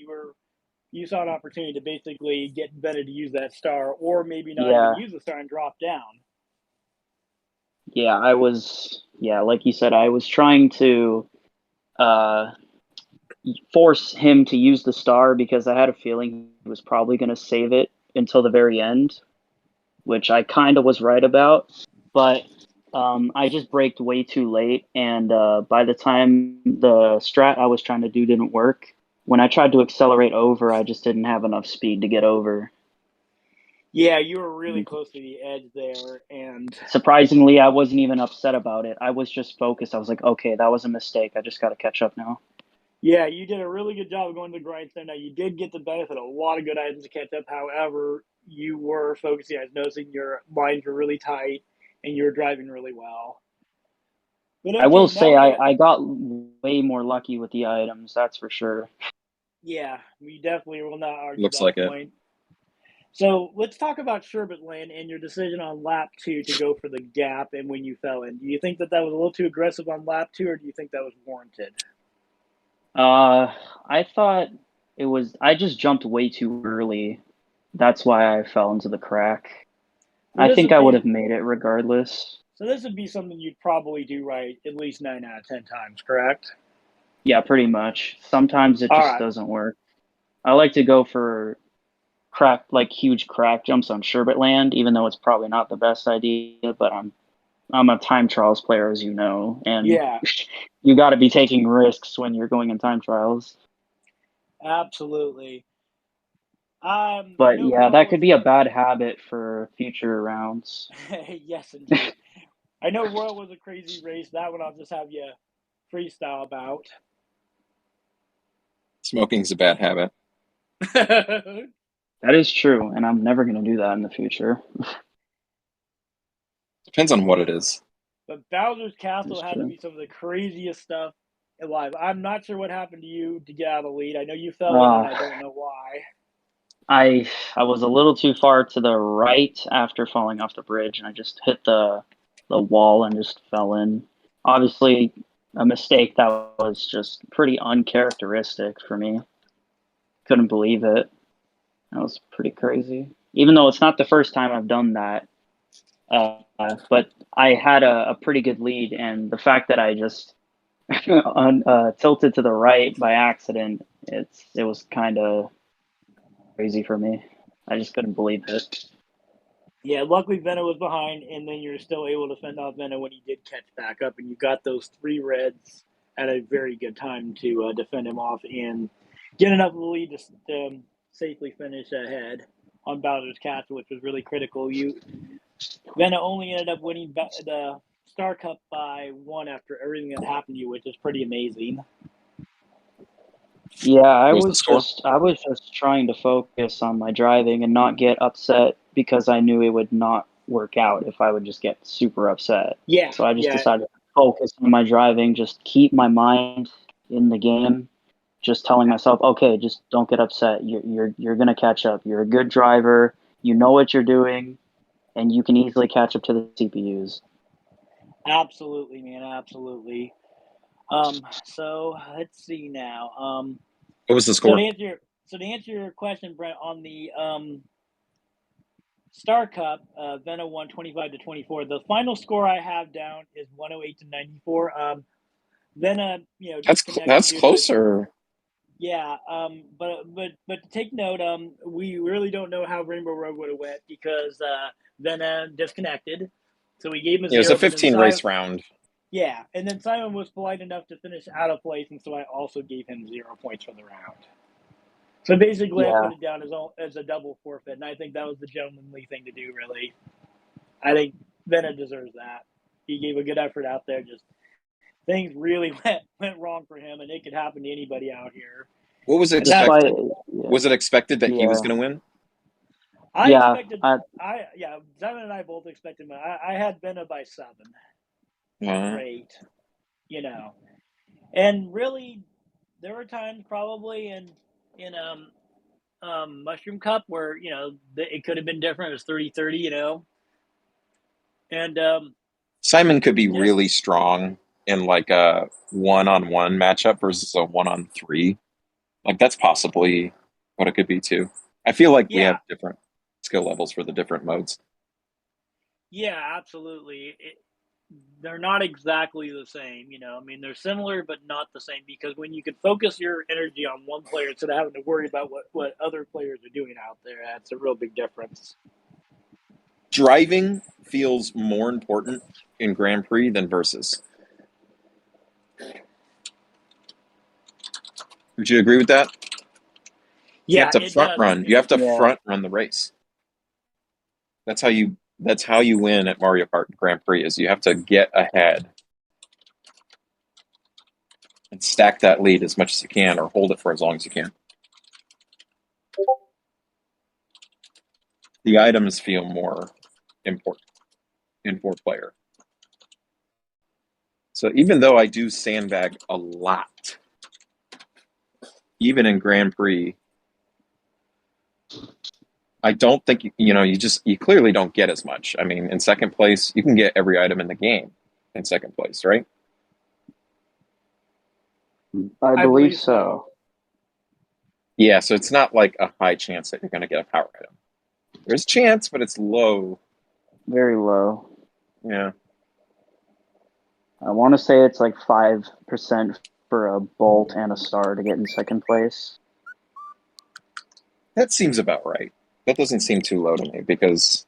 you saw an opportunity to basically get Bennett to use that star, or maybe not even Yeah, use the star and drop down. yeah. Yeah, like you said, I was trying to uh, force him to use the star because I had a feeling he was probably going to save it until the very end, which I kind of was right about. But I just braked way too late, and by the time the strat I was trying to do didn't work, when I tried to accelerate over, I just didn't have enough speed to get over. Yeah, you were really And close to the edge there, and surprisingly, I wasn't even upset about it. I was just focused. I was like, okay, that was a mistake. I just got to catch up now. yeah, you did a really good job of going to the grindstone. Now you did get the benefit of a lot of good items to catch up. However, you were focusing. I was noticing your lines were really tight, and you were driving really well. But I will okay, now say we're gonna. I got way more lucky with the items, that's for sure. Yeah, we definitely will not argue Looks that like it. point. So let's talk about Sherbet Land and your decision on lap two to go for the gap and when you fell in. Do you think that that was a little too aggressive on lap two, or do you think that was warranted? I thought I just jumped way too early. That's why I fell into the crack. So I this think would I would be have made it regardless. so this would be something you'd probably do right at least 9 out of 10 times, correct? Yeah, pretty much. Sometimes it All just right. doesn't work. I like to go for like huge crack jumps on Sherbet Land, even though it's probably not the best idea, but I'm a time trials player, as you know, and Yeah, you got to be taking risks when you're going in time trials. absolutely. I But know yeah, Royal that was could be a bad habit for future rounds. yes, indeed. I know Royal was a crazy race. That one I'll just have you freestyle about. Smoking's a bad habit. That is true, and I'm never going to do that in the future. Depends on what it is. But Bowser's Castle It's had to true. be some of the craziest stuff alive. I'm not sure what happened to you to get out of the lead. I know you fell in, and Uh, I don't know why. I was a little too far to the right after falling off the bridge, and I just hit the wall and just fell in. Obviously, a mistake that was just pretty uncharacteristic for me. Couldn't believe it. That was pretty crazy. Even though it's not the first time I've done that, but I had a pretty good lead, and the fact that I just tilted to the right by accident, it was kind of crazy for me. I just couldn't believe it. Yeah, luckily Venna was behind, and then you're still able to fend off Venna when he did catch back up, and you got those three reds at a very good time to defend him off and get enough of the lead to safely finish ahead on Bowser's Castle, which was really critical. Venna only ended up winning the Star Cup by one after everything that happened to you, which is pretty amazing. Yeah, I What was the was score? just trying to focus on my driving and not get upset because I knew it would not work out if I would just get super upset. Yeah, So I just yeah, decided to focus on my driving, just keep my mind in the game, just telling myself, okay, just don't get upset. You're gonna catch up. You're a good driver. You know what you're doing, and you can easily catch up to the CPUs. absolutely, man, absolutely. So let's see now. What was the So to score? answer your question, Brent, on the Star Cup, Vena won 25-24. The final score I have down is 108-94. Vena, disconnected That's due to his. closer. Yeah, but to take note, we really don't know how Rainbow Road would have went because Vena disconnected, so we gave him a It was a 0. But then 15 race round. yeah, and then Simon was polite enough to finish out of place, and so I also gave him 0 points for the round. So basically, I Yeah, put it down as a double forfeit, and I think that was the gentlemanly thing to do. Really, I think Vena deserves that. He gave a good effort out there. Just things really went wrong for him, and it could happen to anybody out here. What was And that's despite expected? yeah, Was it expected that he was yeah, going to win? I yeah, expected. I, Simon and I both expected him. I had Vena by 7 or Uh, 8, and really, there were times probably in Mushroom Cup where it could have been different. It was 30-30, and Simon could be yeah, really strong in like a one-on-one matchup versus a one-on-three. Like that's possibly what it could be too. I feel like we yeah, have different skill levels for the different modes. yeah, absolutely. They're not exactly the same, I mean, they're similar but not the same because when you can focus your energy on one player instead of having to worry about what other players are doing out there, that's a real big difference. Driving feels more important in Grand Prix than versus. Would you agree with that? You have Yeah, to it front does. run. You have to yeah. front run the race. That's how you win at Mario Kart Grand Prix is you have to get ahead and stack that lead as much as you can or hold it for as long as you can. The items feel more important in 4-player. So even though I do sandbag a lot, even in Grand Prix, I don't think you clearly don't get as much. I mean, in second place, you can get every item in the game in second place, right? I I believe believe so. so. Yeah, so it's not like a high chance that you're going to get a power item. There's a chance, but it's low. Very low. Yeah. I want to say it's like 5% for a bolt and a star to get in second place. That seems about right. That doesn't seem too low to me because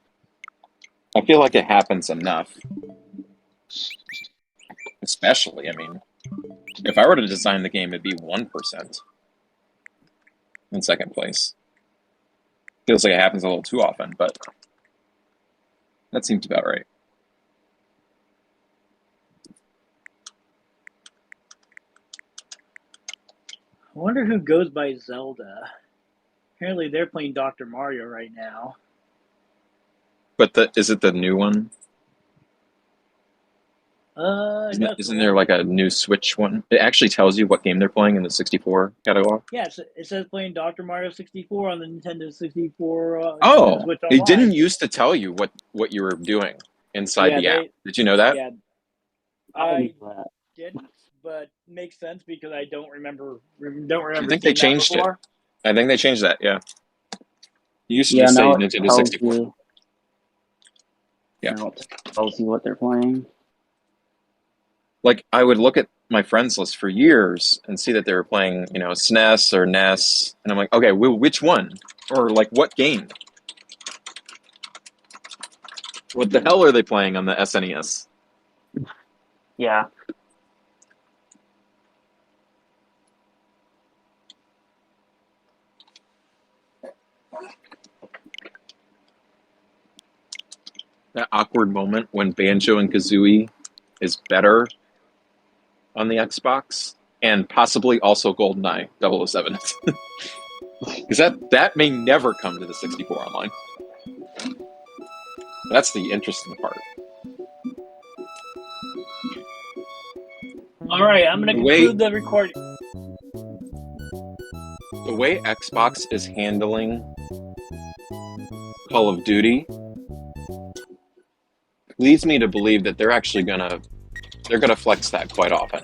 I feel like it happens enough. Especially, I mean, if I were to design the game, it'd be 1% in second place. Feels like it happens a little too often, but that seems about right. I wonder who goes by Zelda. Apparently they're playing Dr. Mario right now. But is it the new one? No, it's the Isn't there one. like a new Switch one? It actually tells you what game they're playing in the 64 catalog. Yeah, it says playing Dr. Mario 64 on the Nintendo 64, Nintendo Oh, Switch it didn't Online. used to tell you what you were doing inside Yeah, the app. Did you know that? yeah, I didn't I know that. didn't, but makes sense because I don't remember I think they seeing that changed it. before. I think they changed that. Yeah, it used to Yeah, just say now it Nintendo tells 64. you. Yeah, Now it tells you what they're playing. like I would look at my friends list for years and see that they were playing, SNES or NES, and I'm like, okay, well, which one, or like what game? What the hell are they playing on the SNES? Yeah. That awkward moment when Banjo and Kazooie is better on the Xbox and possibly also GoldenEye 007. Because that may never come to the 64 online. That's the interesting part. All right, I'm going to conclude the recording. The way Xbox is handling Call of Duty leads me to believe that they're actually gonna flex that quite often.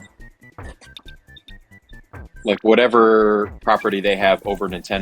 Like whatever property they have over Nintendo